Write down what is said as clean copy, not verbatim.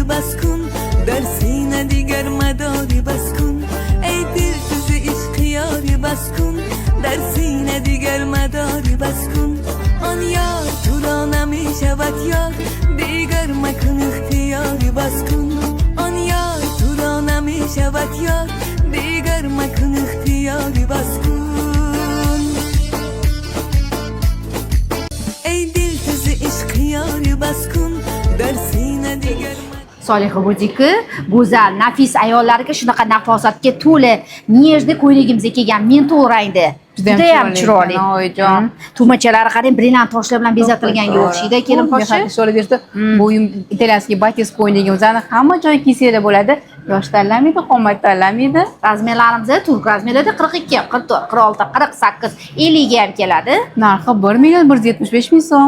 bas kun Dersine diger medari bas kun Ey dil tuzu işkiyari bas kun Dersine diger medari bas kun An yar turana mi şevat yar Diger mekun ihtiyari bas kun An yar turana mi şevat yar Diger mekun ihtiyari bas kun Ey dil tuzu işkiyari bas kun Dersine diger Soliha Burdiki go'zal, nafis ayollarga shunaqa nafosatga to'la, nejni ko'yligimizga kelgan mentol rangda. Juda ham chiroyli. Oyijon. Tugmachalari qarang, brilliant toshlar bilan bezatilganga o'xshaydi. Kelin poshi. Bu italyanskiy batis ko'yligimizni hamma joy kiysa bo'ladi. Yosh tanlamaydi, qomat tanlamaydi. Razmerlarimiz turk razmerlarda 42, 44, 46, 48, 50 ga ham keladi. Narxi 1 million 175 ming so'm.